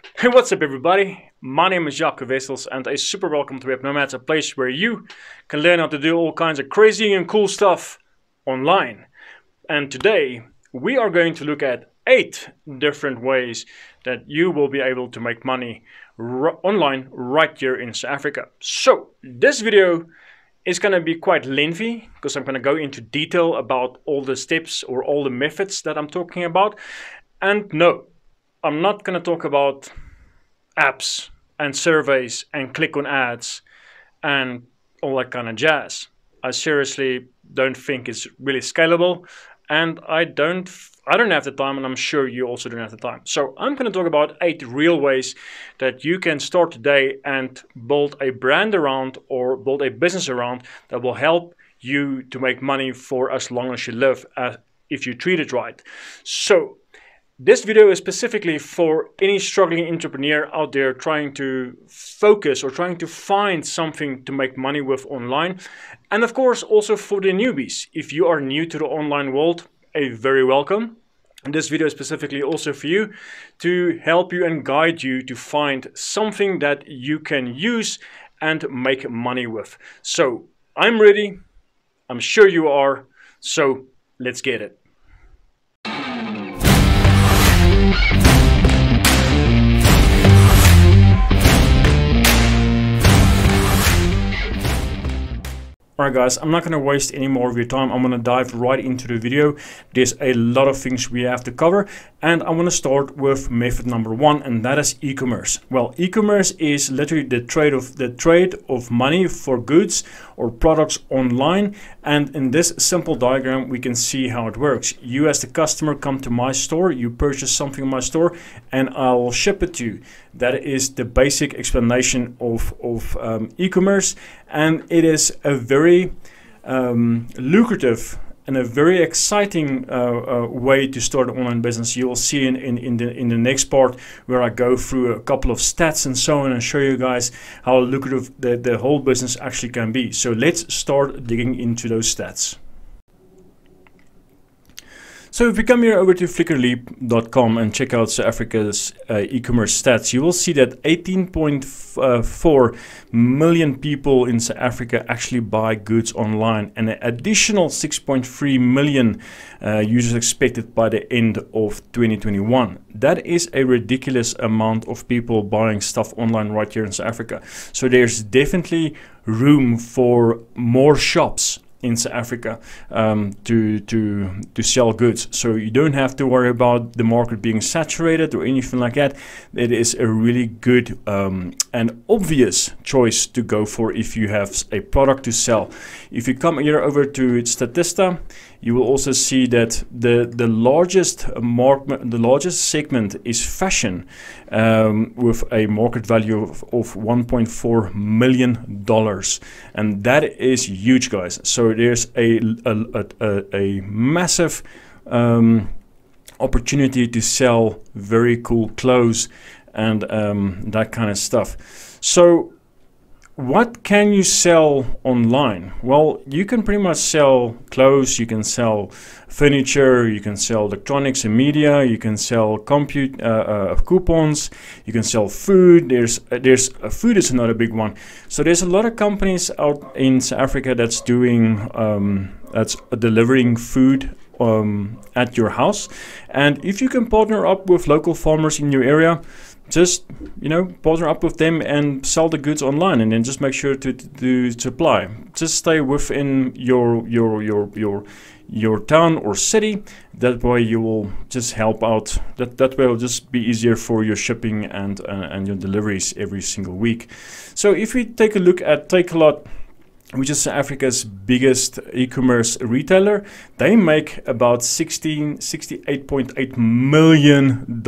Hey, what's up everybody? My name is Jaco Wessels and a super welcome to Web Nomads, a place where you can learn how to do all kinds of crazy and cool stuff online. And today we are going to look at 8 different ways that you will be able to make money online right here in South Africa. So this video is going to be quite lengthy because I'm going to go into detail about all the steps or all the methods that I'm talking about. And no, I'm not going to talk about apps and surveys and click on ads and all that kind of jazz. I seriously don't think it's really scalable, and I don't have the time, and I'm sure you also don't have the time. So I'm going to talk about 8 real ways that you can start today and build a brand around or build a business around that will help you to make money for as long as you live, if you treat it right. So this video is specifically for any struggling entrepreneur out there trying to focus or trying to find something to make money with online. And of course also for the newbies. If you are new to the online world, a very welcome. And this video is specifically also for you to help you and guide you to find something that you can use and make money with. So I'm ready. I'm sure you are. So let's get it. Alright guys, I'm not going to waste any more of your time. I'm going to dive right into the video. There's a lot of things we have to cover, and I'm going to start with method number 1, and that is e-commerce. Well, e-commerce is literally the trade of money for goods or products online, and in this simple diagram we can see how it works. You as the customer come to my store, you purchase something in my store, and I'll ship it to you. That is the basic explanation of e-commerce, and it is a very lucrative and a very exciting way to start an online business. You will see in the next part where I go through a couple of stats and so on and show you guys how lucrative the whole business actually can be. So let's start digging into those stats. So if we come here over to flickrleap.com and check out South Africa's e-commerce stats, you will see that 18.4 million people in South Africa actually buy goods online, and an additional 6.3 million users expected by the end of 2021. That is a ridiculous amount of people buying stuff online right here in South Africa. So there's definitely room for more shops in South Africa to sell goods. So you don't have to worry about the market being saturated or anything like that. It is a really good and obvious choice to go for if you have a product to sell. If you come here over to Statista, you will also see that the largest segment is fashion, with a market value of $1.4 million, and that is huge, guys. So there's a massive opportunity to sell very cool clothes and that kind of stuff. So what can you sell online? Well, you can pretty much sell clothes, you can sell furniture, you can sell electronics and media, you can sell coupons, you can sell food. Food is another big one. So there's a lot of companies out in South Africa that's doing that's delivering food at your house, and if you can partner up with local farmers in your area, just partner up with them and sell the goods online, and then just make sure to supply. Just stay within your town or city. That way you will just help out. That way it will just be easier for your shipping and your deliveries every single week. So if we take a look at Takealot, which is Africa's biggest e-commerce retailer, they make about $68.8 million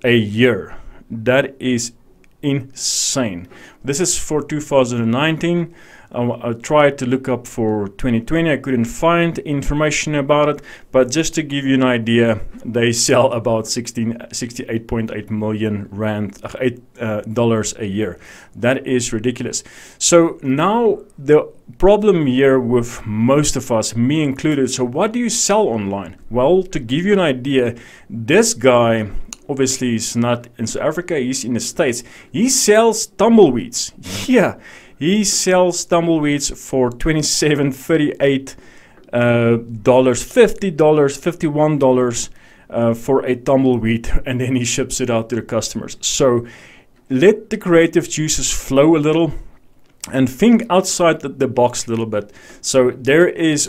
a year. That is insane. This is for 2019. I tried to look up for 2020. I couldn't find information about it, but just to give you an idea, they sell about 68.8 million rand, dollars a year. That is ridiculous. So now the problem here with most of us, me included, so what do you sell online? Well, to give you an idea, this guy obviously he's not in South Africa, he's in the States. He sells tumbleweeds. Yeah, he sells tumbleweeds for $27, $38, $50, $51 for a tumbleweed, and then he ships it out to the customers. So let the creative juices flow a little and think outside the box a little bit. So there's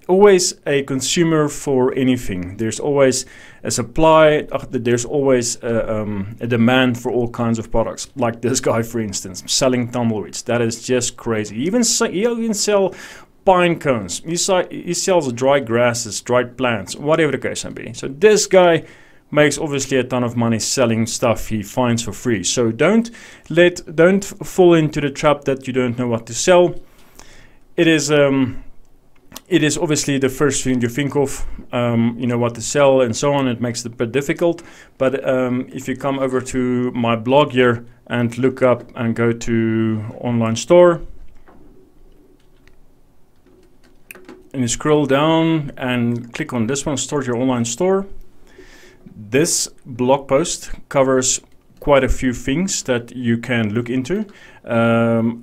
always a consumer for anything. There's always a supply, there's always a demand for all kinds of products. Like this guy, for instance, selling tumbleweeds. That is just crazy. He even sell pine cones. He sells dried grasses, dried plants, whatever the case may be. So this guy makes obviously a ton of money selling stuff he finds for free. So don't fall into the trap that you don't know what to sell. It is obviously the first thing you think of, you know what to sell and so on. It makes it a bit difficult. But if you come over to my blog here and look up and go to online store, and you scroll down and click on this one, start your online store. This blog post covers quite a few things that you can look into,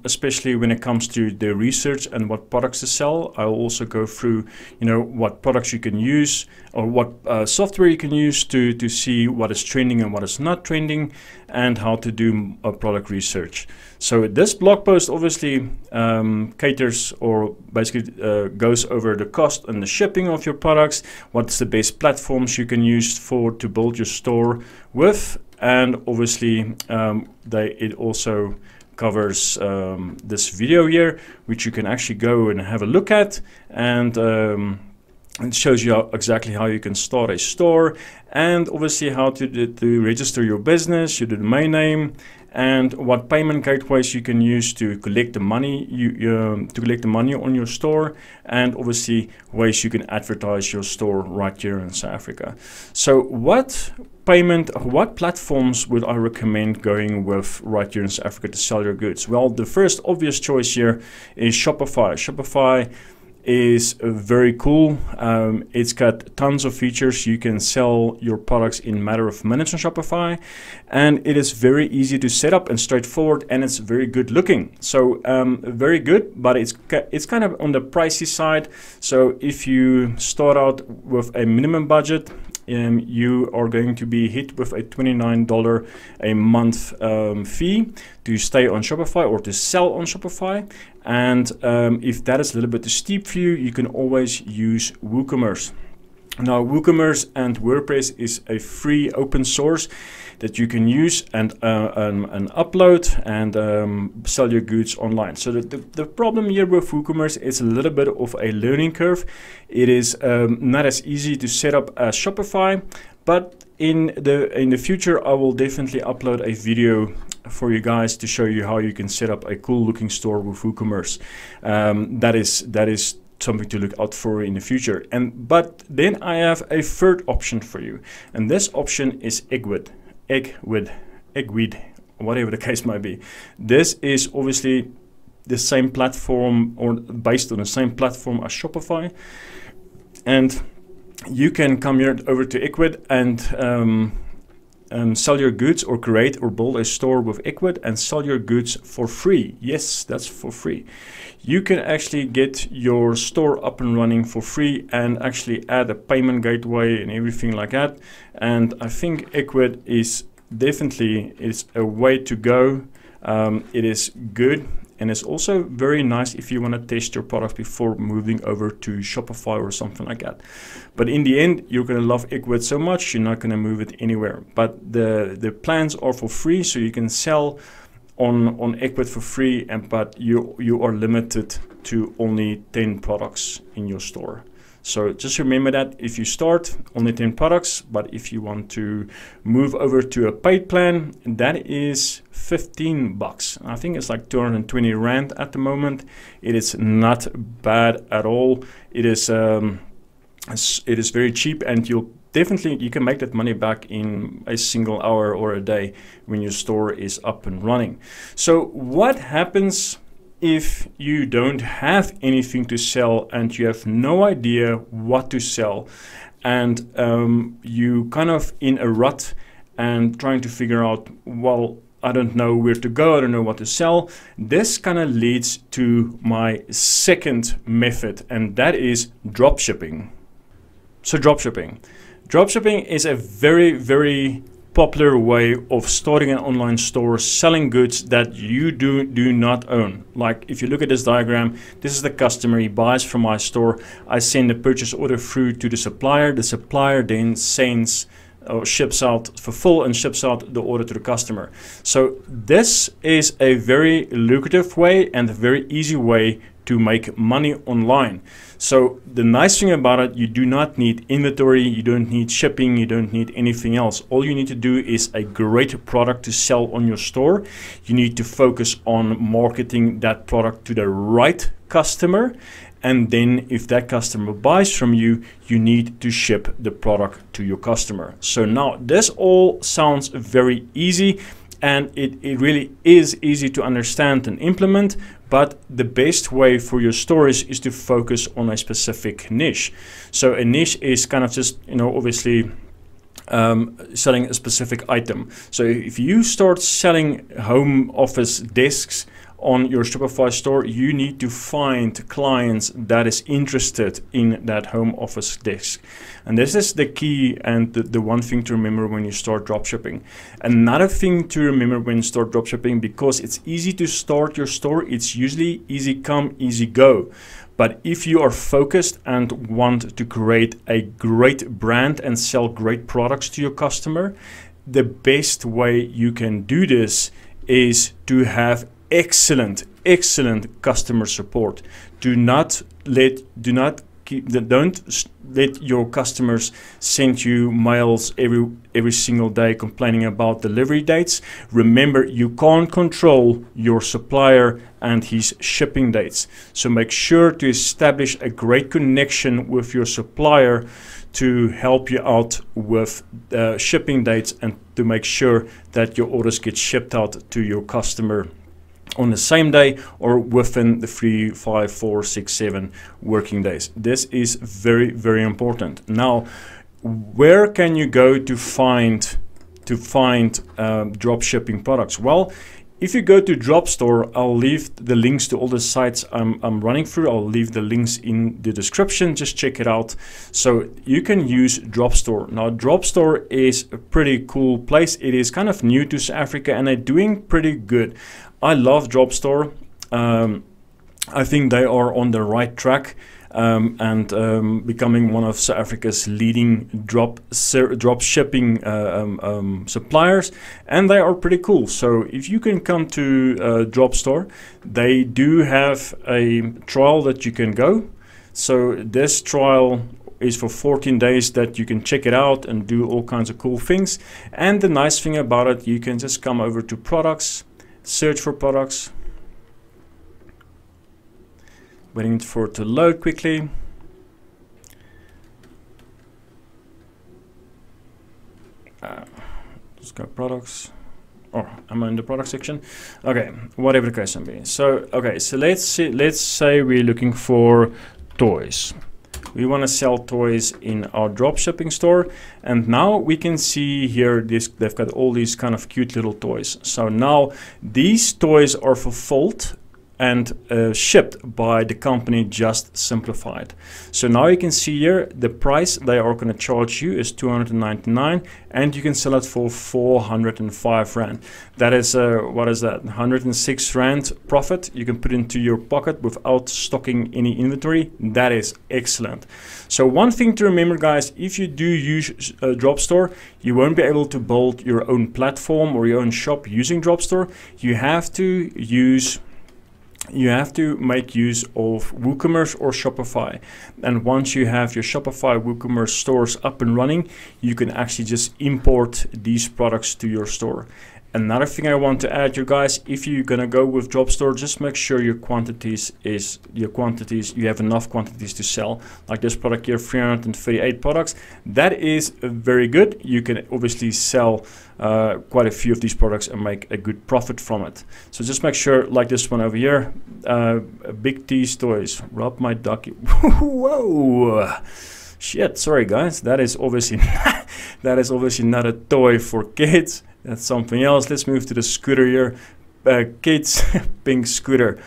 especially when it comes to the research and what products to sell. I'll also go through, you know, what products you can use or what software you can use to see what is trending and what is not trending, and how to do product research. So this blog post obviously caters, or basically goes over the cost and the shipping of your products, what's the best platforms you can use to build your store with, and obviously it also covers this video here, which you can actually go and have a look at, and it shows you exactly how you can start a store, and obviously how to register your business, your domain name, and what payment gateways you can use to collect the money on your store, and obviously ways you can advertise your store right here in South Africa. So what platforms would I recommend going with right here in South Africa to sell your goods? Well, the first obvious choice here is Shopify. Shopify is very cool. It's got tons of features. You can sell your products in a matter of minutes on Shopify, and it is very easy to set up and straightforward, and it's very good looking. So very good, but it's kind of on the pricey side. So if you start out with a minimum budget, you are going to be hit with a $29 a month fee to stay on Shopify or to sell on Shopify. And if that is a little bit too steep for you, you can always use WooCommerce. Now, WooCommerce and WordPress is a free open source that you can use and upload and sell your goods online. So the problem here with WooCommerce is a little bit of a learning curve. It is not as easy to set up as Shopify, but in the future I will definitely upload a video for you guys to show you how you can set up a cool looking store with WooCommerce. That is something to look out for in the future. But then I have a third option for you, and this option is Egweed, whatever the case might be. This is obviously the same platform, or based on the same platform as Shopify, and you can come here over to Egweed and sell your goods, or create or build a store with Egweed and sell your goods for free. Yes, that's for free. You can actually get your store up and running for free and actually add a payment gateway and everything like that. And I think Egweed is definitely a way to go. It is good, and it's also very nice if you want to test your product before moving over to Shopify or something like that. But in the end, you're going to love Egweed so much, you're not going to move it anywhere. But the plans are for free, so you can sell on Egweed for free, but you are limited to only 10 products in your store. So just remember that if you start, only 10 products, but if you want to move over to a paid plan, that is $15. I think it's like 220 Rand at the moment. It is not bad at all. It is very cheap, and you can make that money back in a single hour or a day when your store is up and running. So what happens if you don't have anything to sell and you have no idea what to sell, and you kind of in a rut and trying to figure out, well, I don't know where to go, I don't know what to sell. This kind of leads to my second method, and that is dropshipping. So dropshipping is a very, very popular way of starting an online store, selling goods that you do not own. Like if you look at this diagram, this is the customer, he buys from my store, I send the purchase order through to the supplier then sends or ships out for full and ships out the order to the customer. So this is a very lucrative way and a very easy way to make money online. So the nice thing about it, you do not need inventory, you don't need shipping, you don't need anything else. All you need to do is a great product to sell on your store. You need to focus on marketing that product to the right customer. And then if that customer buys from you, you need to ship the product to your customer. So now this all sounds very easy, and it really is easy to understand and implement, but the best way for your stores is to focus on a specific niche. So a niche is kind of just, obviously selling a specific item. So if you start selling home office desks on your Shopify store, you need to find clients that is interested in that home office desk. And this is the key and the one thing to remember when you start dropshipping. Another thing to remember when you start dropshipping, because it's easy to start your store, it's usually easy come, easy go. But if you are focused and want to create a great brand and sell great products to your customer, the best way you can do this is to have excellent customer support. Don't let your customers send you mails every single day complaining about delivery dates. Remember, you can't control your supplier and his shipping dates. So make sure to establish a great connection with your supplier to help you out with shipping dates and to make sure that your orders get shipped out to your customer on the same day or within the 3, 5, 4, 6, 7 working days. This is very, very important. Now, where can you go to find drop shipping products? Well, if you go to Dropstore, I'll leave the links to all the sites I'm running through. I'll leave the links in the description. Just check it out. So you can use Dropstore. Now, Dropstore is a pretty cool place. It is kind of new to South Africa and they're doing pretty good. I love Dropstore. I think they are on the right track and becoming one of South Africa's leading drop shipping suppliers, and they are pretty cool. So if you can come to Dropstore, they do have a trial that you can go. So this trial is for 14 days that you can check it out and do all kinds of cool things. And the nice thing about it, you can just come over to products, search for products, waiting for it to load quickly. Let's go products. Oh, I'm in the product section. Okay, whatever the case may be. So, okay, so let's say we're looking for toys. We want to sell toys in our drop shipping store, and now we can see here they've got all these kind of cute little toys. So now these toys are fulfilled and shipped by the company Just Simplified. So now you can see here the price they are going to charge you is 299, and you can sell it for 405 Rand. That is what is that, 106 Rand profit you can put into your pocket without stocking any inventory. That is excellent. So one thing to remember, guys, if you do use Dropstore, you won't be able to build your own platform or your own shop using Dropstore. You have to make use of WooCommerce or Shopify. And once you have your Shopify WooCommerce stores up and running, you can actually just import these products to your store. Another thing I want to add, you guys, if you're gonna go with Dropstore, just make sure you have enough quantities to sell. Like this product here, 338 products. That is very good. You can obviously sell quite a few of these products and make a good profit from it. So just make sure, like this one over here, Big T's Toys, Rub My Ducky. Whoa! Shit, sorry guys, that is obviously that is obviously not a toy for kids. That's something else. Let's move to the scooter here. Kids pink scooter.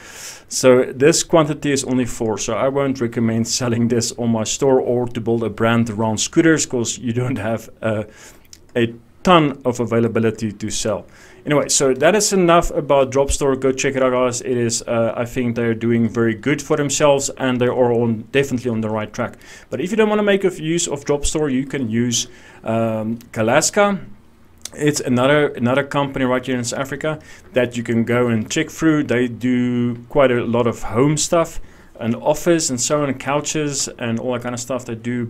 So this quantity is only 4, so I won't recommend selling this on my store or to build a brand around scooters, because you don't have a ton of availability to sell. Anyway, so that is enough about Dropstore. Go check it out, guys. It is, I think they're doing very good for themselves, and they are definitely on the right track. But if you don't want to make use of Dropstore, you can use Kalaska. It's another company right here in South Africa that you can go and check through. They do quite a lot of home stuff, an office and so on, couches and all that kind of stuff. They do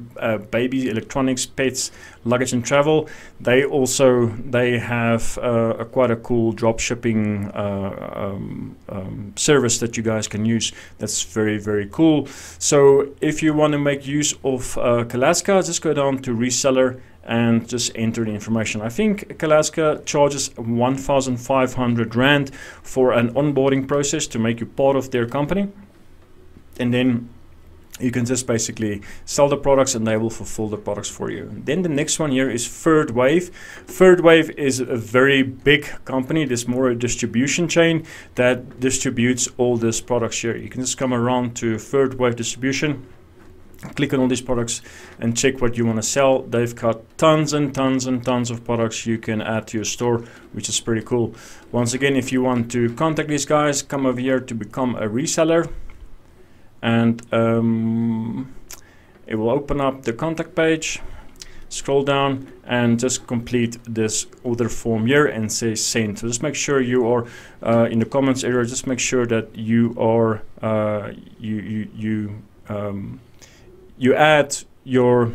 baby electronics, pets, luggage and travel. They have quite a cool drop shipping service that you guys can use. That's very, very cool. So if you want to make use of Kalaska, just go down to reseller and just enter the information. I think Kalaska charges 1,500 Rand for an onboarding process to make you part of their company. And then you can just basically sell the products and they will fulfill the products for you. Then the next one here is Third Wave. Third Wave is a very big company. There's more a distribution chain that distributes all these products here. You can just come around to Third Wave Distribution, click on all these products and check what you want to sell. They've got tons and tons and tons of products you can add to your store, which is pretty cool. Once again, if you want to contact these guys, come over here to become a reseller, and it will open up the contact page. Scroll down and just complete this order form here and say send. So just make sure you are in the comments area. Just make sure that you are you add your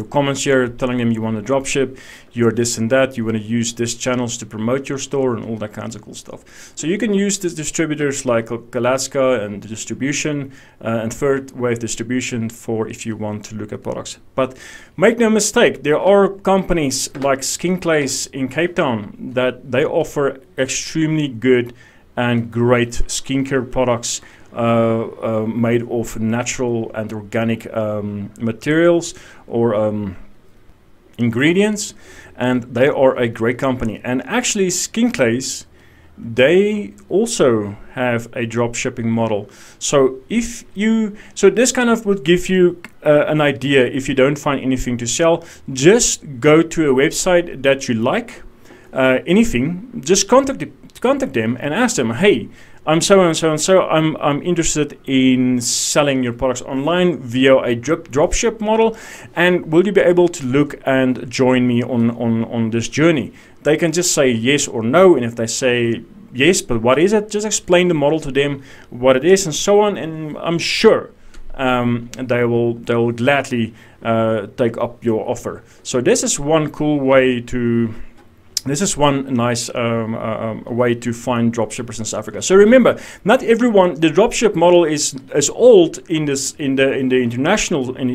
comments here, telling them you want to drop ship, you're this and that, you want to use these channels to promote your store and all that kinds of cool stuff. So you can use these distributors like Kalaska and the distribution and Third Wave Distribution for if you want to look at products. But make no mistake, there are companies like Skinclays in Cape Town that they offer extremely good and great skincare products made of natural and organic materials or ingredients, and they are a great company. And actually Skinclays, they also have a drop shipping model. So if you, so this kind of would give you an idea. If you don't find anything to sell, just go to a website that you like, anything, just contact them and ask them, hey, I'm so and so and so. I'm interested in selling your products online via a dropship model, and will you be able to look and join me on this journey? They can just say yes or no, and if they say yes, but what is it? Just explain the model to them, what it is, and so on. And I'm sure they will gladly take up your offer. So this is one cool way to. This is one nice way to find dropshippers in South Africa. So remember, not everyone. The dropship model is old in the international in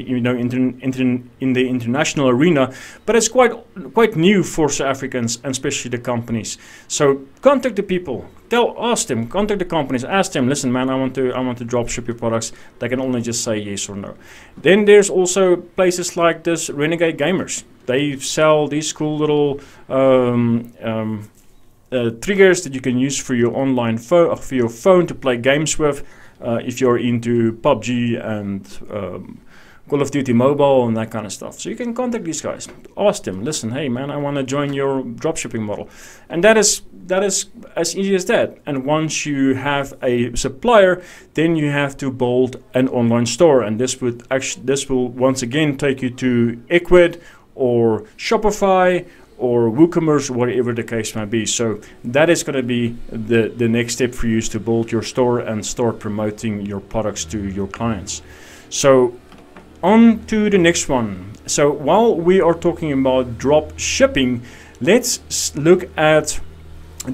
the international arena, but it's quite new for South Africans and especially the companies. So contact the people. Ask them. Contact the companies. Ask them. Listen, man, I want to dropship your products. They can only just say yes or no. Then there's also places like this Renegade Gamers. They sell these cool little triggers that you can use for your online phone, for your phone to play games with. If you're into PUBG and Call of Duty Mobile and that kind of stuff. So you can contact these guys. Ask them, listen, hey man, I want to join your dropshipping model. And that is as easy as that. And once you have a supplier, then you have to build an online store. And this will once again take you to Ecwid or Shopify or WooCommerce, whatever the case might be. So that is going to be the next step for you, is to build your store and start promoting your products to your clients. So on to the next one. So while we are talking about drop shipping, let's look at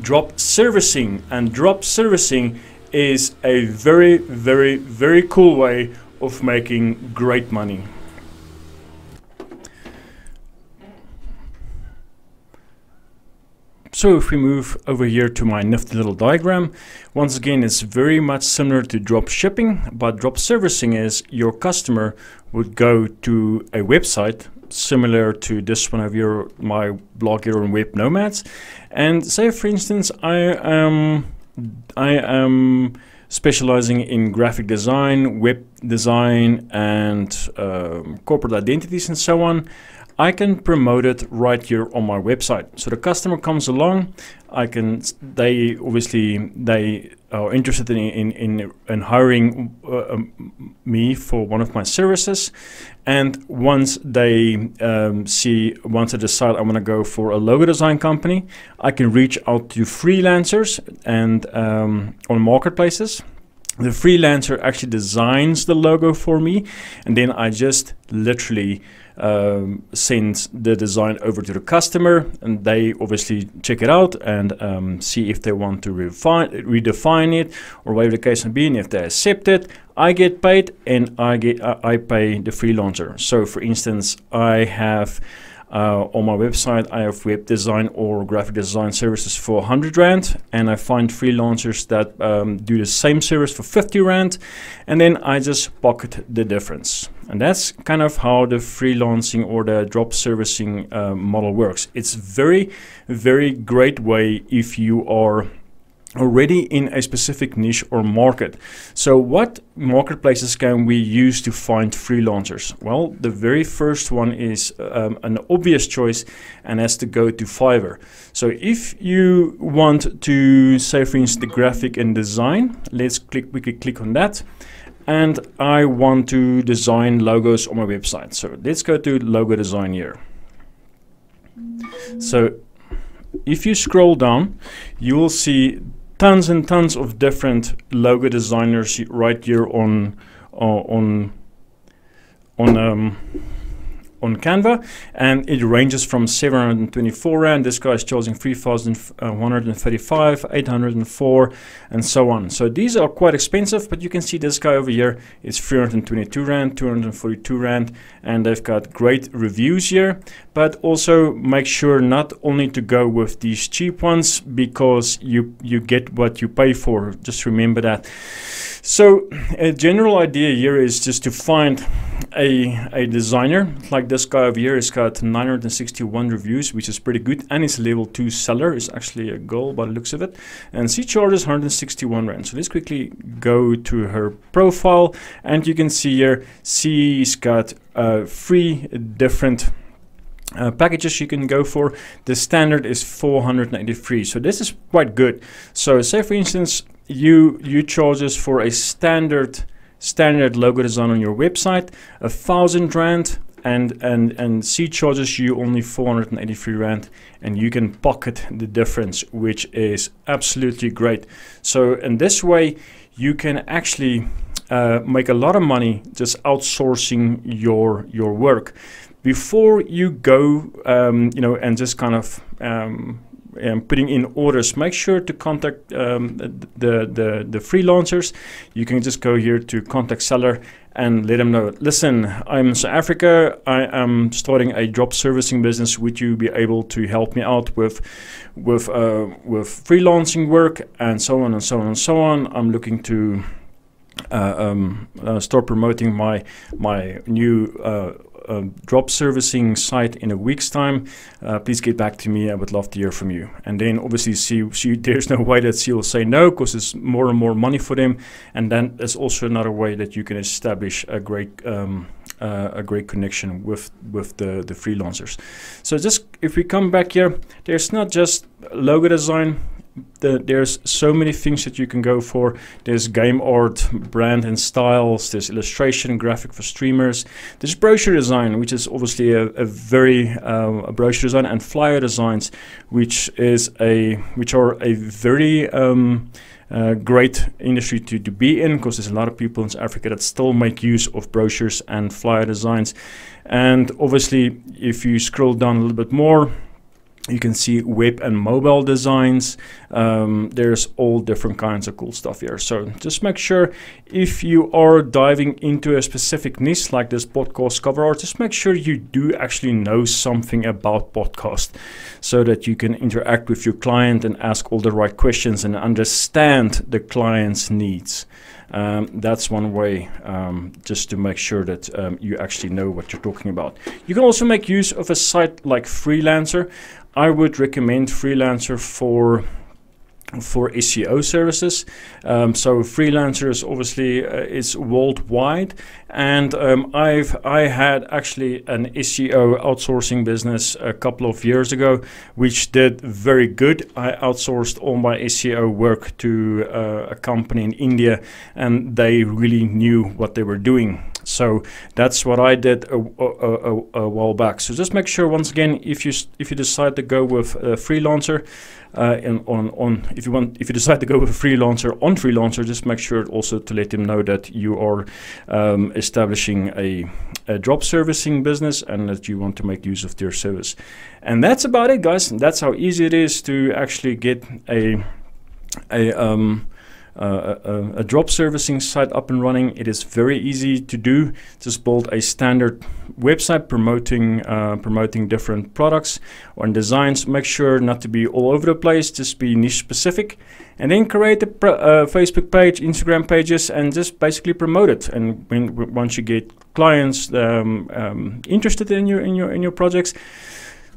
drop servicing. And drop servicing is a very, very, very cool way of making great money. So if we move over here to my nifty little diagram, once again, it's very much similar to drop shipping, but drop servicing is your customer would go to a website similar to this one of my blog here on Web Nomads, and say for instance I am specializing in graphic design, web design, and corporate identities and so on. I can promote it right here on my website. So the customer comes along, they are interested in hiring me for one of my services, and once they decide I want to go for a logo design company, I can reach out to freelancers and on marketplaces. The freelancer actually designs the logo for me, and then I just literally send the design over to the customer, and they obviously check it out and see if they want to redefine it or whatever the case may be. And if they accept it, I get paid, and I pay the freelancer. So for instance, I have on my website, I have web design or graphic design services for 100 Rand, and I find freelancers that do the same service for 50 Rand, and then I just pocket the difference. And that's kind of how the freelancing or the drop servicing model works. It's very, very great way if you are already in a specific niche or market. So what marketplaces can we use to find freelancers? Well, the very first one is an obvious choice, and that's to go to Fiverr. So if you want to say for instance the graphic and design, we could click on that, and I want to design logos on my website. So let's go to logo design here. So if you scroll down, you will see tons and tons of different logo designers right here on Canva, and it ranges from 724 Rand. This guy is charging 3,135, 804, and so on. So these are quite expensive, but you can see this guy over here is 322 Rand, 242 Rand, and they've got great reviews here. But also make sure not only to go with these cheap ones, because you get what you pay for. Just remember that. So a general idea here is just to find a designer like this guy over here. Has got 961 reviews, which is pretty good, and he's a level 2 seller. Is actually a goal by the looks of it, and she charges 161 Rand. So let's quickly go to her profile, and you can see here she's got 3 different packages you can go for. The standard is 493, so this is quite good. So say for instance you charges for a standard logo design on your website 1,000 Rand, and she charges you only 483 Rand, and you can pocket the difference, which is absolutely great. So in this way you can actually make a lot of money just outsourcing your work. Before you go and just kind of putting in orders, make sure to contact the freelancers. You can just go here to contact seller and let them know, listen, I'm in South Africa, I am starting a drop servicing business, would you be able to help me out with freelancing work, and so on and so on and so on. I'm looking to start promoting my new drop servicing site in a week's time. Please get back to me. I would love to hear from you. And then obviously there's no way that she'll say no, because it's more and more money for them. And then there's also another way that you can establish a great connection with the freelancers. So just if we come back here, there's not just logo design. There's so many things that you can go for. There's game art, brand and styles, there's illustration, graphic for streamers, there's brochure design, which is obviously a brochure design, and flyer designs, which are a very great industry to be in, because there's a lot of people in South Africa that still make use of brochures and flyer designs. And obviously if you scroll down a little bit more, You can see web and mobile designs. There's all different kinds of cool stuff here. So just make sure if you are diving into a specific niche like this podcast cover art, just make sure you do actually know something about podcast so that you can interact with your client and ask all the right questions and understand the client's needs. That's one way, just to make sure that you actually know what you're talking about. You can also make use of a site like Freelancer. I would recommend Freelancer for SEO services. So Freelancer is obviously is worldwide, and I had actually an SEO outsourcing business a couple of years ago, which did very good. I outsourced all my SEO work to a company in India, and they really knew what they were doing. So that's what I did a while back. So just make sure, once again, if you decide to go with a freelancer, if you decide to go with a freelancer on Freelancer, just make sure also to let them know that you are establishing a drop servicing business and that you want to make use of their service. And that's about it, guys. That's how easy it is to actually get a drop servicing site up and running. It is very easy to do. Just build a standard website promoting different products or designs. Make sure not to be all over the place, just be niche specific, and then create a Facebook page, Instagram pages, and just basically promote it. And once you get clients interested in your projects,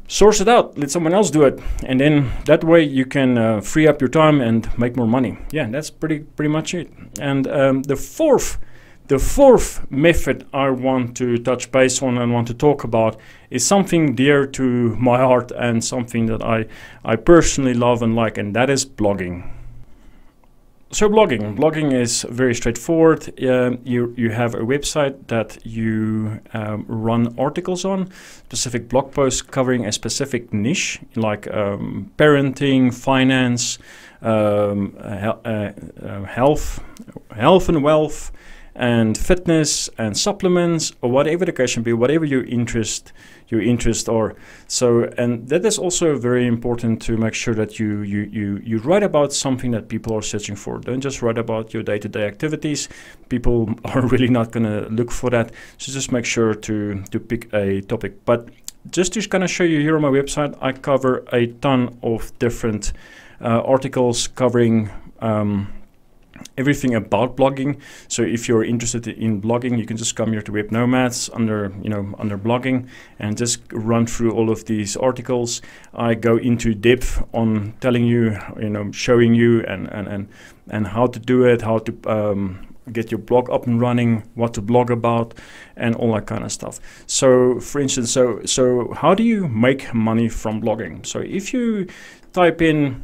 source it out, let someone else do it, and then that way you can free up your time and make more money. Yeah, that's pretty much it. And the fourth method I want to touch base on and want to talk about is something dear to my heart and something that I personally love and like, and that is blogging. So blogging is very straightforward. You have a website that you run articles on, specific blog posts covering a specific niche like parenting, finance, health and wealth, and fitness and supplements, or whatever the case may be, whatever your interest are. So, and that is also very important to make sure that you write about something that people are searching for. Don't just write about your day-to-day activities. People are really not going to look for that. So just make sure to pick a topic. But just to kind of show you here on my website, I cover a ton of different articles covering everything about blogging. So if you're interested in blogging, you can just come here to Web Nomads under blogging and just run through all of these articles. I go into depth on telling you, showing you and how to do it, how to get your blog up and running, what to blog about, and all that kind of stuff. So for instance, so how do you make money from blogging? So if you type in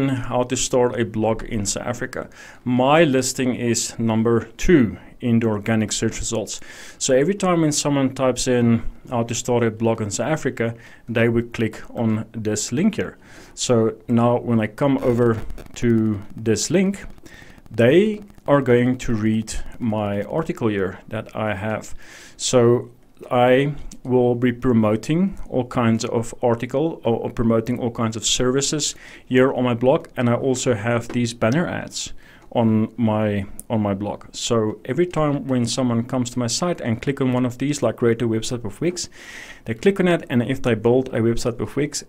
how to start a blog in South Africa, my listing is number 2 in the organic search results. So every time when someone types in how to start a blog in South Africa, they would click on this link here. So now when I come over to this link, they are going to read my article here that I have. So I will be promoting all kinds of article or promoting all kinds of services here on my blog, and I also have these banner ads on my blog. So every time when someone comes to my site and click on one of these, like create a website with Wix, they click on it, and if they build a website with Wix,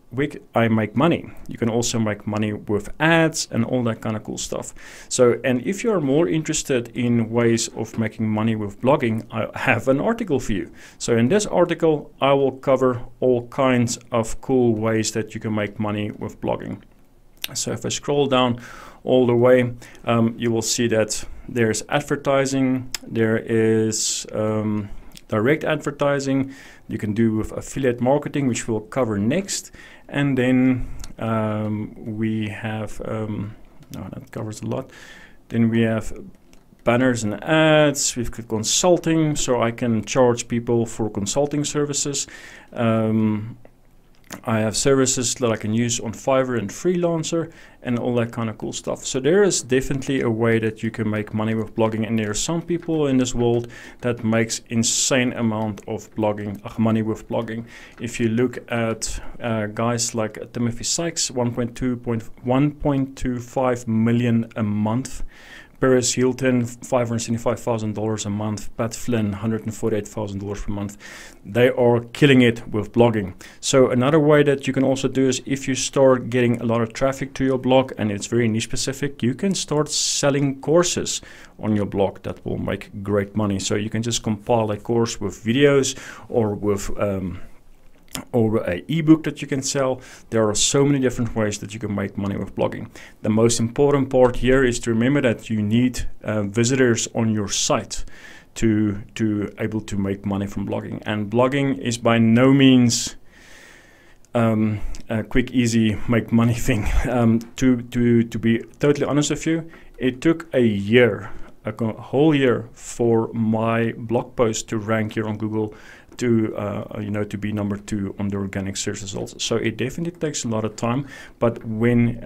I make money. You can also make money with ads and all that kind of cool stuff. So, and if you're more interested in ways of making money with blogging, I have an article for you. So in this article, I will cover all kinds of cool ways that you can make money with blogging. So if I scroll down all the way, you will see that there's advertising, there is direct advertising, you can do with affiliate marketing, which we'll cover next, and then we have, that covers a lot, then we have banners and ads, we've got consulting, so I can charge people for consulting services. I have services that I can use on Fiverr and Freelancer and all that kind of cool stuff. So there is definitely a way that you can make money with blogging, and there are some people in this world that makes insane amount of money with blogging. If you look at guys like Timothy Sykes, 1.25 million a month. Paris Hilton, $575,000 a month. Pat Flynn, $148,000 per month. They are killing it with blogging. So another way that you can also do is, if you start getting a lot of traffic to your blog and it's very niche specific, you can start selling courses on your blog that will make great money. So you can just compile a course with videos or with or an ebook that you can sell. There are so many different ways that you can make money with blogging. The most important part here is to remember that you need visitors on your site to able to make money from blogging. And blogging is by no means a quick, easy, make money thing. To be totally honest with you, it took a whole year for my blog post to rank here on Google, to to be number 2 on the organic search results. So it definitely takes a lot of time, but when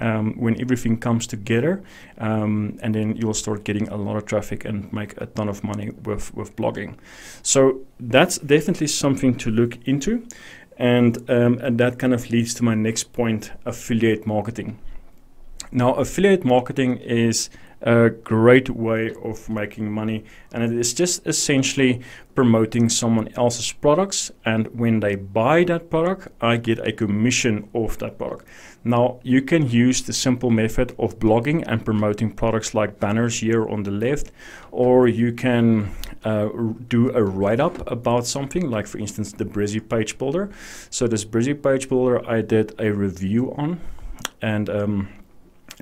everything comes together, and then you'll start getting a lot of traffic and make a ton of money with blogging. So that's definitely something to look into, and that kind of leads to my next point: affiliate marketing. Now, affiliate marketing is a great way of making money, and it is just essentially promoting someone else's products, and when they buy that product, I get a commission of that product. Now, you can use the simple method of blogging and promoting products like banners here on the left, or you can do a write-up about something, like for instance the Brizy Page Builder. So this Brizy Page Builder I did a review on, and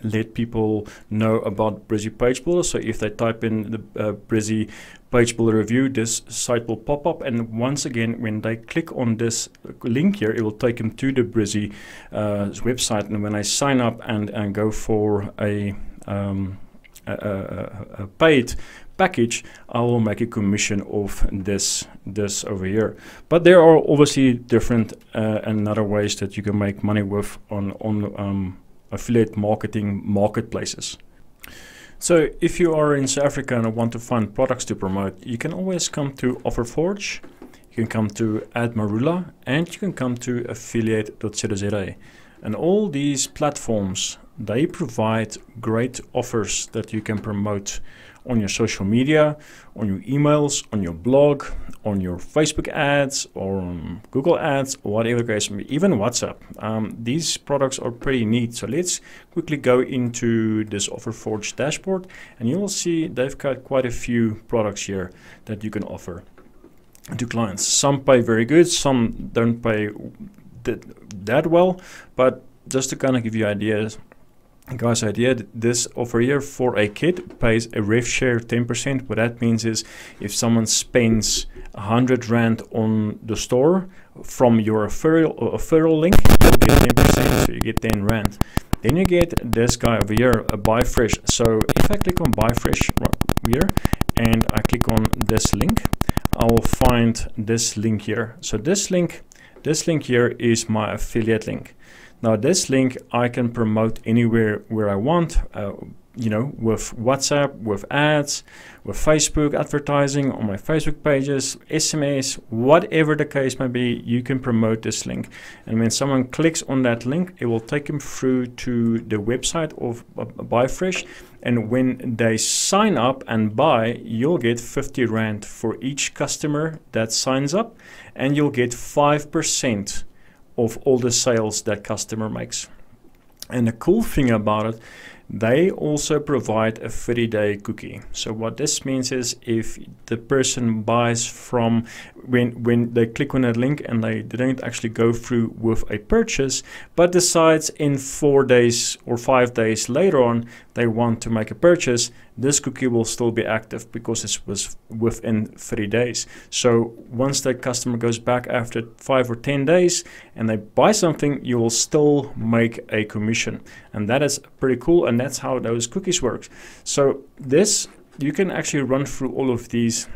let people know about Brizy Page Builder. So if they type in the Brizy Page Builder review, this site will pop up, and once again, when they click on this link here, it will take them to the Brizy website. And when I sign up and go for a paid package, I will make a commission of this over here. But there are obviously different and other ways that you can make money with on affiliate marketing marketplaces. So if you are in South Africa and want to find products to promote, you can always come to Offerforge, you can come to Admarula, and you can come to affiliate.co.za. And all these platforms, they provide great offers that you can promote on your social media, on your emails, on your blog, on your Facebook ads, or on Google ads, or whatever the case may be, even WhatsApp. These products are pretty neat. So let's quickly go into this Offerforge dashboard, and you will see they've got quite a few products here that you can offer to clients. Some pay very good, some don't pay that well, but just to kind of give you ideas, guys, idea, this offer here for a kit pays a rev share 10%. What that means is, if someone spends 100 Rand on the store from your referral link, you'll get 10%, so you get 10 Rand. Then you get this guy over here, a Buy Fresh. So if I click on Buy Fresh right here and I click on this link, I will find this link here. So this link here is my affiliate link. Now this link I can promote anywhere where I want, with WhatsApp, with ads, with Facebook advertising, on my Facebook pages, SMS, whatever the case may be, you can promote this link. And when someone clicks on that link, it will take them through to the website of Buy Fresh. And when they sign up and buy, you'll get 50 Rand for each customer that signs up, and you'll get 5% of all the sales that customer makes. And the cool thing about it, they also provide a 30-day cookie. So what this means is, if the person buys from, when they click on that link and they don't actually go through with a purchase, but decides in 4 days or 5 days later on they want to make a purchase, this cookie will still be active because it was within 3 days. So once the customer goes back after 5 or 10 days and they buy something, you will still make a commission. And that is pretty cool, and that's how those cookies work. So this, you can actually run through all of these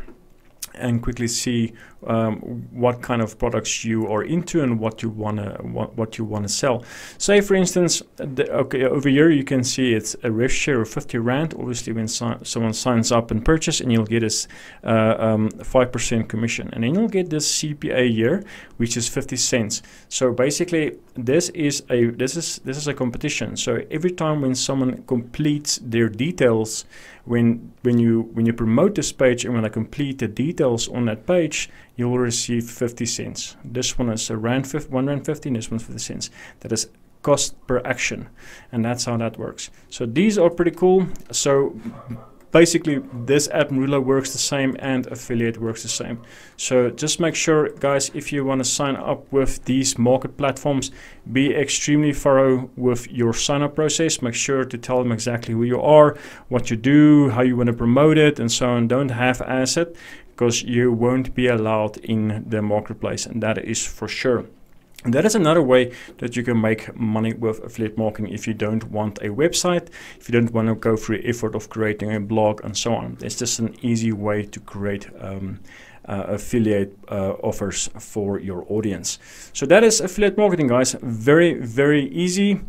and quickly see what kind of products you are into and what you wanna sell. Say for instance, okay, over here you can see it's a rev share of 50 Rand. Obviously, when someone signs up and purchase, and you'll get a 5% commission, and then you'll get this CPA here, which is 50 cents. So basically, this is a competition. So every time when someone completes their details, when you promote this page and when I complete the details on that page, you will receive 50 cents. This one is $1 Rand 50, and this one's 50 cents. That is cost per action, and that's how that works. So these are pretty cool. So basically this Admirula works the same and affiliate works the same. So just make sure, guys, if you want to sign up with these market platforms, be extremely thorough with your sign up process. Make sure to tell them exactly who you are, what you do, how you want to promote it, and so on. Don't half-ass it, because you won't be allowed in the marketplace, and that is for sure. And that is another way that you can make money with affiliate marketing if you don't want a website, if you don't want to go through the effort of creating a blog and so on. It's just an easy way to create affiliate offers for your audience. So that is affiliate marketing, guys. Very, very easy.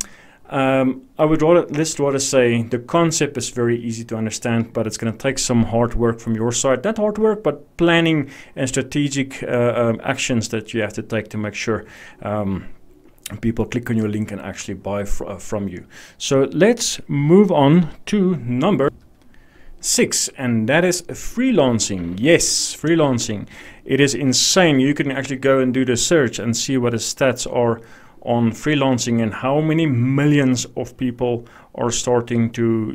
Let's rather say the concept is very easy to understand, but it's going to take some hard work from your side. Not hard work, but planning and strategic actions that you have to take to make sure people click on your link and actually buy from you. So let's move on to number 6, and that is freelancing. Yes, freelancing. It is insane. You can actually go and do the search and see what the stats are on freelancing and how many millions of people are starting to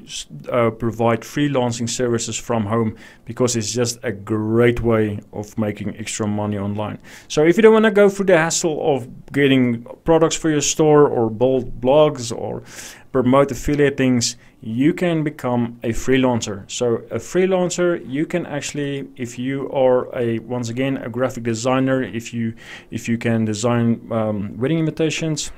provide freelancing services from home, because it's just a great way of making extra money online. So if you don't want to go through the hassle of getting products for your store or build blogs or promote affiliate things, you can become a freelancer. So a freelancer, you can actually, if you are once again a graphic designer, if you can design wedding invitations,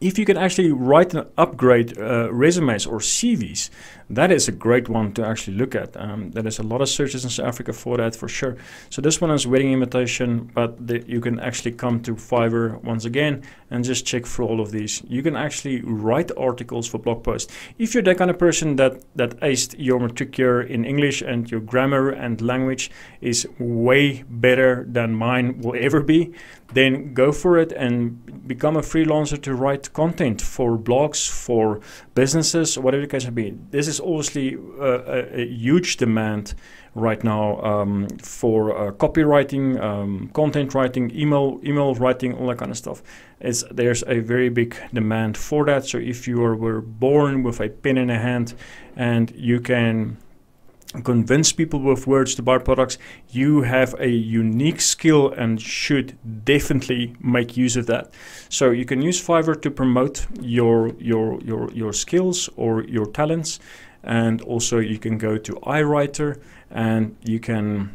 if you can actually write and upgrade resumes or CVs, that is a great one to actually look at. There is a lot of searches in South Africa for that, for sure. So this one is wedding invitation, but you can actually come to Fiverr once again and just check for all of these. You can actually write articles for blog posts. If you're that kind of person that aced your matric year in English and your grammar and language is way better than mine will ever be, then go for it and become a freelancer to write content for blogs, for businesses, whatever the case may be. This is obviously a huge demand right now for copywriting, content writing, email writing, all that kind of stuff. There's a very big demand for that. So if you were born with a pen in a hand and you can convince people with words to buy products, you have a unique skill and should definitely make use of that. So you can use Fiverr to promote your skills or your talents, and also you can go to iWriter and you can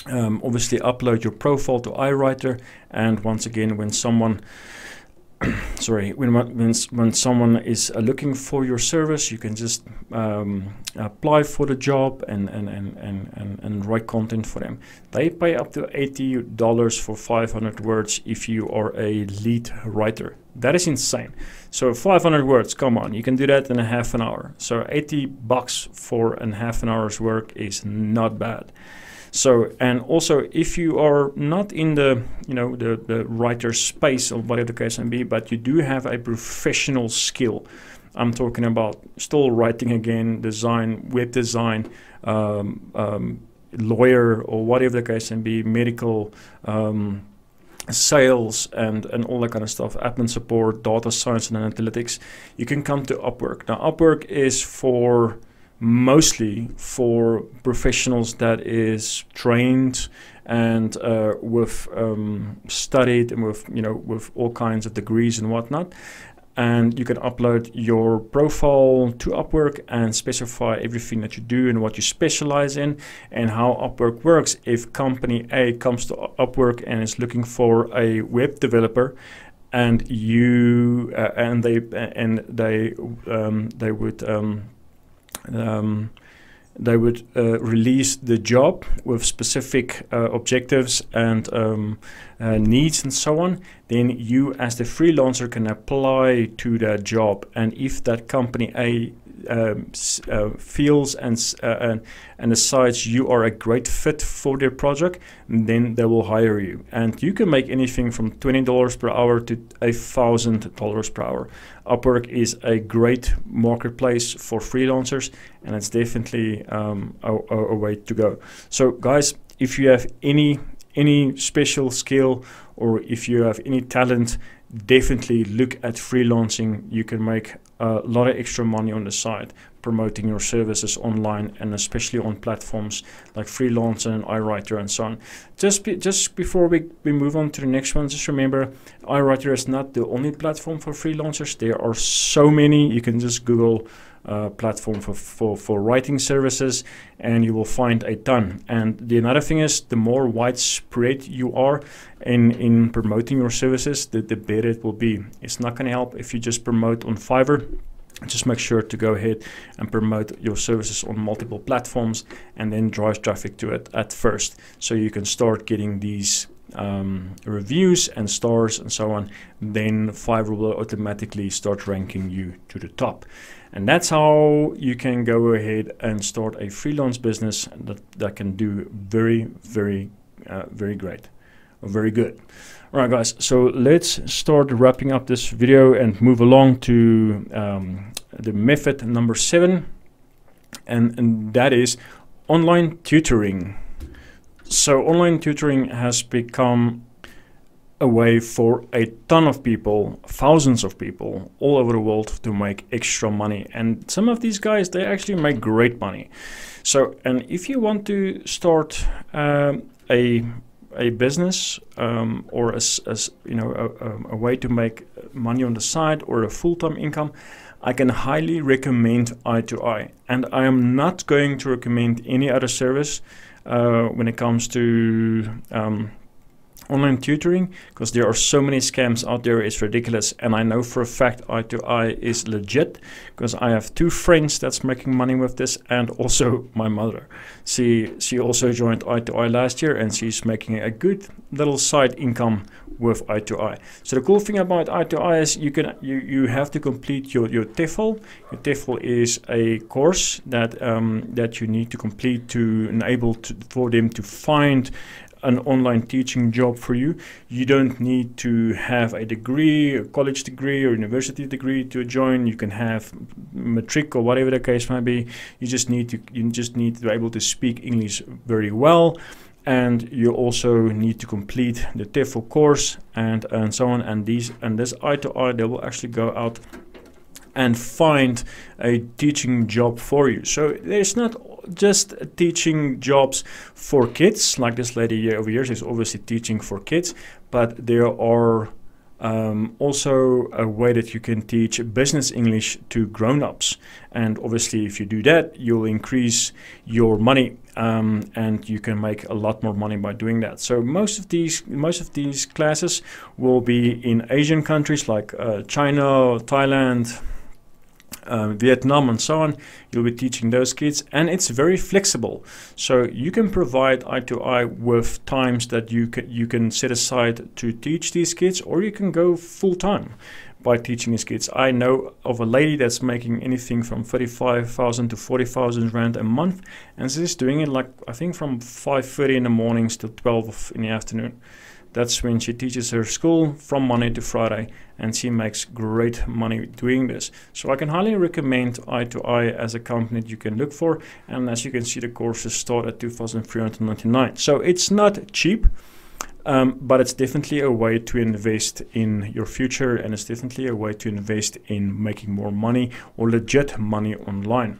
obviously upload your profile to iWriter. And once again, when someone sorry, when someone is looking for your service, you can just apply for the job and write content for them. They pay up to $80 for 500 words if you are a lead writer. That is insane. So 500 words, come on, you can do that in a half an hour. So $80 for a half an hour's work is not bad. So, and also if you are not in the, the writer space or whatever the case may be, but you do have a professional skill, I'm talking about still writing again, design, web design, lawyer or whatever the case may be, medical, sales and all that kind of stuff, admin support, data science and analytics, you can come to Upwork. Now Upwork is mostly for professionals that is trained and with studied and with all kinds of degrees and whatnot. And you can upload your profile to Upwork and specify everything that you do and what you specialize in and how Upwork works. If company A comes to Upwork and is looking for a web developer, and you they would release the job with specific objectives and needs and so on. Then you as the freelancer can apply to that job, and if that company feels and decides you are a great fit for their project, then they will hire you, and you can make anything from $20 per hour to $1,000 per hour. Upwork is a great marketplace for freelancers, and it's definitely a way to go. So guys, if you have any special skill, or if you have any talent, definitely look at freelancing. You can make a lot of extra money on the side promoting your services online, and especially on platforms like Freelancer and iWriter and so on. Just before we move on to the next one, just remember, iWriter is not the only platform for freelancers. There are so many. You can just Google platform for writing services and you will find a ton. And the another thing is, the more widespread you are in promoting your services, the better it will be. It's not going to help if you just promote on Fiverr. Just make sure to go ahead and promote your services on multiple platforms and then drive traffic to it at first, so you can start getting these reviews and stars and so on. Then Fiverr will automatically start ranking you to the top. And that's how you can go ahead and start a freelance business that can do very great, or very good. All right, guys, so let's start wrapping up this video and move along to the method number 7, and that is online tutoring. So online tutoring has become a way for a ton of people, thousands of people all over the world, to make extra money. And some of these guys, they actually make great money. So, and if you want to start a business or a way to make money on the side, or a full-time income, I can highly recommend i2i. And I am not going to recommend any other service when it comes to online tutoring, because there are so many scams out there. It's ridiculous. And I know for a fact i2i is legit, because I have 2 friends that's making money with this, and also my mother. She also joined i2i last year, and she's making a good little side income with i2i. So the cool thing about i2i is you have to complete your TEFL. Your TEFL is a course that that you need to complete to enable for them to find an online teaching job for you. You don't need to have a degree, a college degree or university degree to join. You can have matric or whatever the case might be. You just need to be able to speak English very well, and you also need to complete the TEFL course and so on. And this i2i, they will actually go out and find a teaching job for you. So there's not just teaching jobs for kids, like this lady here over here. She's obviously teaching for kids, but there are also a way that you can teach business English to grown-ups. And obviously if you do that, you'll increase your money and you can make a lot more money by doing that. So most of these classes will be in Asian countries like China, Thailand, Vietnam and so on. You'll be teaching those kids, and it's very flexible. So you can provide i2i with times that you can set aside to teach these kids, or you can go full-time by teaching these kids. I know of a lady that's making anything from 35,000 to 40,000 rand a month, and she's doing it like, I think, from 5:30 in the mornings to 12 in the afternoon. That's when she teaches her school from Monday to Friday, and she makes great money doing this. So I can highly recommend i2i as a company that you can look for. And as you can see, the courses start at 2,399. So it's not cheap, but it's definitely a way to invest in your future, and it's definitely a way to invest in making more money, or legit money online.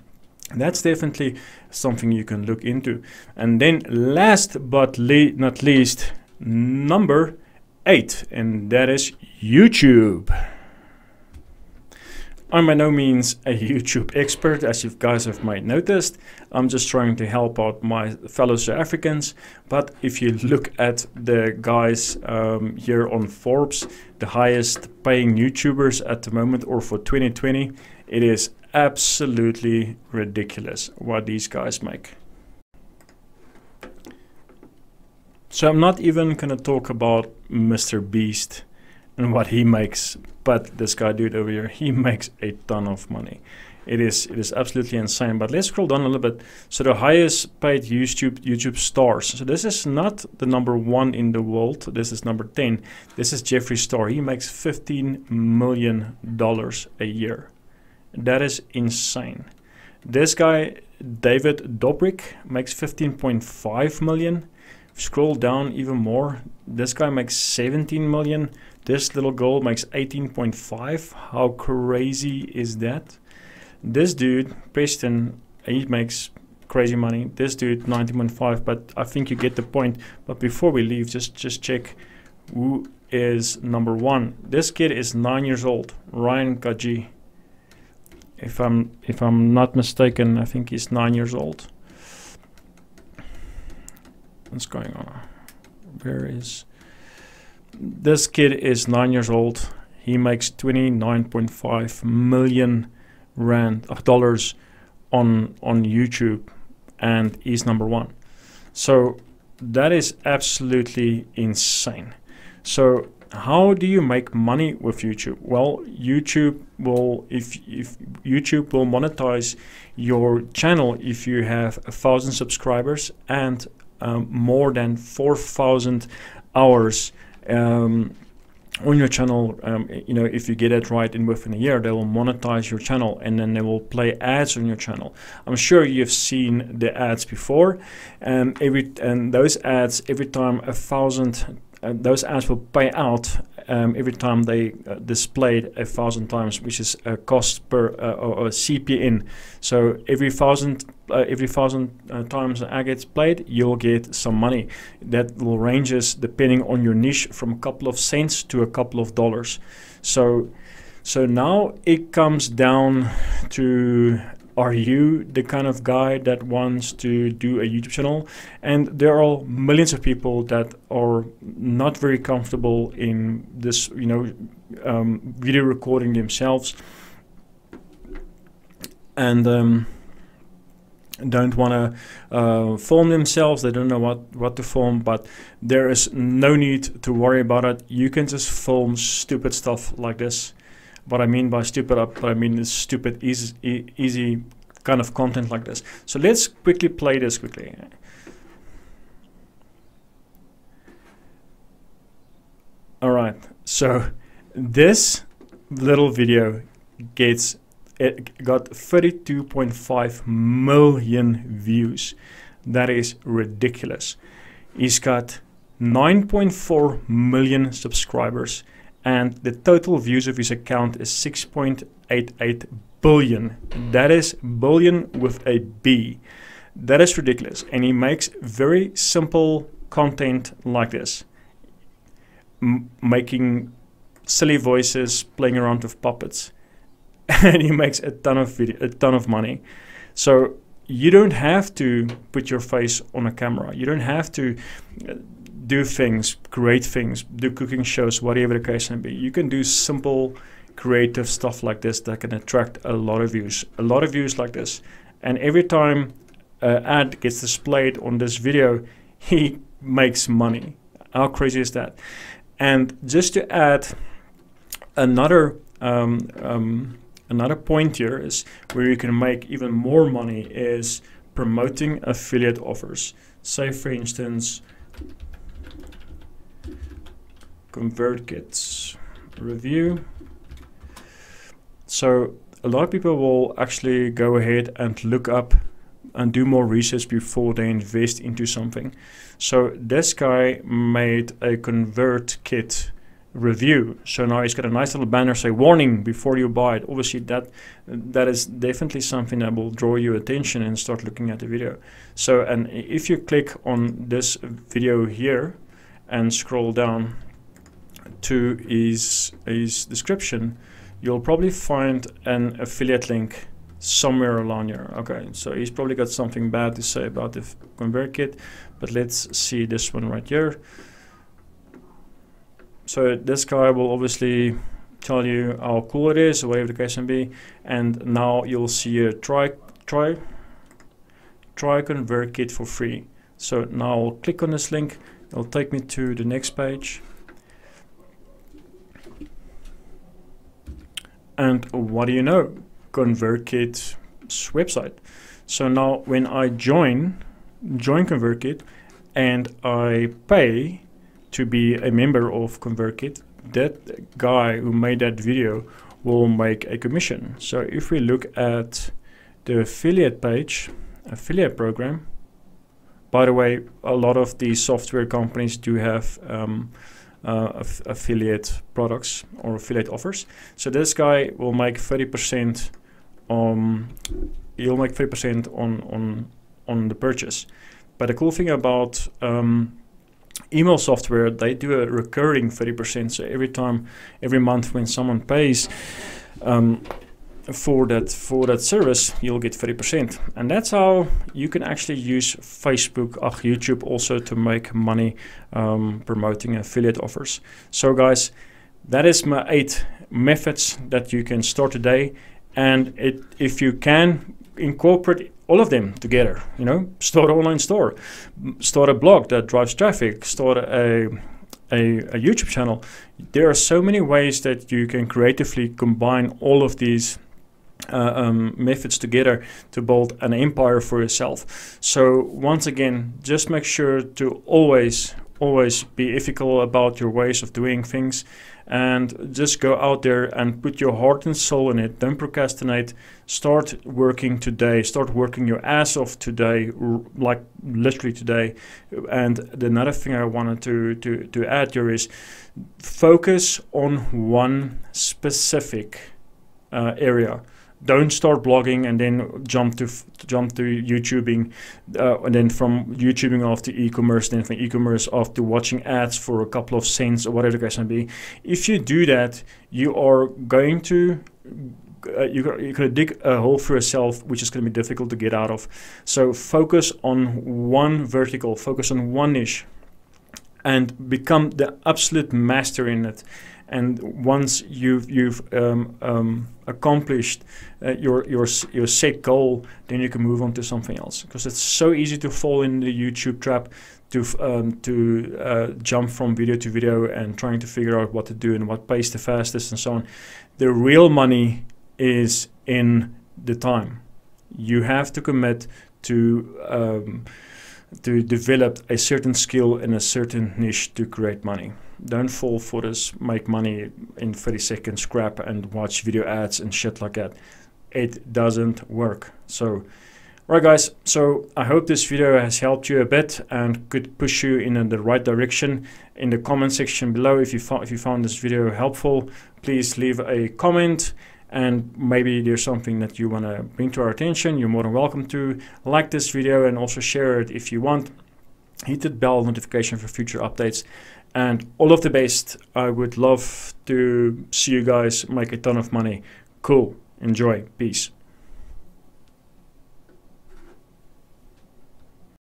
That's definitely something you can look into. And then last but not least, number 8, and that is YouTube. I'm by no means a YouTube expert, as you guys have might noticed. I'm just trying to help out my fellow South Africans. But if you look at the guys here on Forbes, the highest paying YouTubers at the moment, or for 2020, it is absolutely ridiculous what these guys make. So I'm not even gonna talk about Mr. Beast and what he makes, but this guy dude over here, he makes a ton of money. It is absolutely insane. But let's scroll down a little bit. So the highest paid YouTube stars. So this is not the number 1 in the world. This is number 10. This is Jeffree Star. He makes $15 million a year. That is insane. This guy, David Dobrik, makes 15.5 million. Scroll down even more. This guy makes 17 million. This little girl makes 18.5. How crazy is that? This dude, Preston, he makes crazy money. This dude, 19.5. But I think you get the point. But before we leave, just check who is number 1. This kid is 9 years old. Ryan Kaji. If I'm not mistaken, I think he's 9 years old. What's going on? Where is this kid? Is 9 years old. He makes 29.5 million dollars on YouTube, and he's number 1. So that is absolutely insane. So how do you make money with YouTube? Well, YouTube will, if YouTube will monetize your channel if you have 1,000 subscribers and more than 4,000 hours on your channel. You know, if you get it right in within a year, they will monetize your channel, and then they will play ads on your channel. I'm sure you've seen the ads before, and those ads, every time 1,000, those ads will pay out every time they displayed 1,000 times, which is a cost per or CPN. So every 1,000 times an ad gets played, you'll get some money. That will ranges depending on your niche from a couple of cents to a couple of dollars. So now it comes down to, are you the kind of guy that wants to do a YouTube channel? And there are millions of people that are not very comfortable in this, you know, video recording themselves, and don't want to film themselves. They don't know what to film, but there is no need to worry about it. You can just film stupid stuff like this. What I mean by stupid, I mean is stupid, easy kind of content like this. So let's quickly play this quickly. All right, so this little video got 32.5 million views. That is ridiculous. He's got 9.4 million subscribers, and the total views of his account is 6.88 billion. That is billion with a B. That is ridiculous. And he makes very simple content like this, making silly voices, playing around with puppets, and he makes a ton of money. So you don't have to put your face on a camera. You don't have to do things, create things, do cooking shows, whatever the case may be. You can do simple, creative stuff like this that can attract a lot of views like this. And every time an ad gets displayed on this video, he makes money. How crazy is that? And just to add another point here is where you can make even more money is promoting affiliate offers. Say for instance, ConvertKit review. So a lot of people will actually go ahead and look up and do more research before they invest into something. So this guy made a ConvertKit review. So now he's got a nice little banner say warning before you buy it. Obviously that is definitely something that will draw your attention and start looking at the video. So, and if you click on this video here and scroll down to his description, you'll probably find an affiliate link somewhere along here. Okay, so he's probably got something bad to say about the ConvertKit, but let's see this one right here. So this guy will obviously tell you how cool it is, or whatever the case may be. And now you'll see a try ConvertKit for free. So now I'll click on this link. It'll take me to the next page. And what do you know? ConvertKit's website. So now when I join ConvertKit and I pay to be a member of ConvertKit, that guy who made that video will make a commission. So if we look at the affiliate page, affiliate program, by the way, a lot of these software companies do have affiliate products or affiliate offers. So this guy will make 30%. He'll make 30% on the purchase. But the cool thing about email software, they do a recurring 30%. So every month when someone pays for that service, you'll get 30%. And that's how you can actually use Facebook, YouTube also to make money promoting affiliate offers. So guys, that is my 8 methods that you can start today. And if you can incorporate all of them together, you know, start an online store, start a blog that drives traffic, start a YouTube channel. There are so many ways that you can creatively combine all of these methods together to build an empire for yourself. So once again, just make sure to always be ethical about your ways of doing things, and just go out there and put your heart and soul in it. Don't procrastinate. Start working today. Start working your ass off today, like literally today. And another thing I wanted to add here is focus on one specific area. Don't start blogging and then jump to YouTubing, and then from YouTubing off to e-commerce, then from e-commerce off to watching ads for a couple of cents or whatever the case may be. If you do that, you are going to you're going to dig a hole for yourself, which is going to be difficult to get out of. So focus on one vertical, focus on one niche, and become the absolute master in it. And once you've accomplished your set goal, then you can move on to something else. Because it's so easy to fall in the YouTube trap, to jump from video to video and trying to figure out what to do and what pays the fastest and so on. The real money is in the time. You have to commit to develop a certain skill in a certain niche to create money. Don't fall for this make money in 30 seconds crap and watch video ads and shit like that. It doesn't work. So, right guys, so I hope this video has helped you a bit and could push you in the right direction. In the comment section below, if you found this video helpful, please leave a comment. And maybe there's something that you want to bring to our attention, you're more than welcome to like this video and also share it if you want. Hit the bell notification for future updates. And all of the best. I would love to see you guys make a ton of money. Cool. Enjoy. Peace.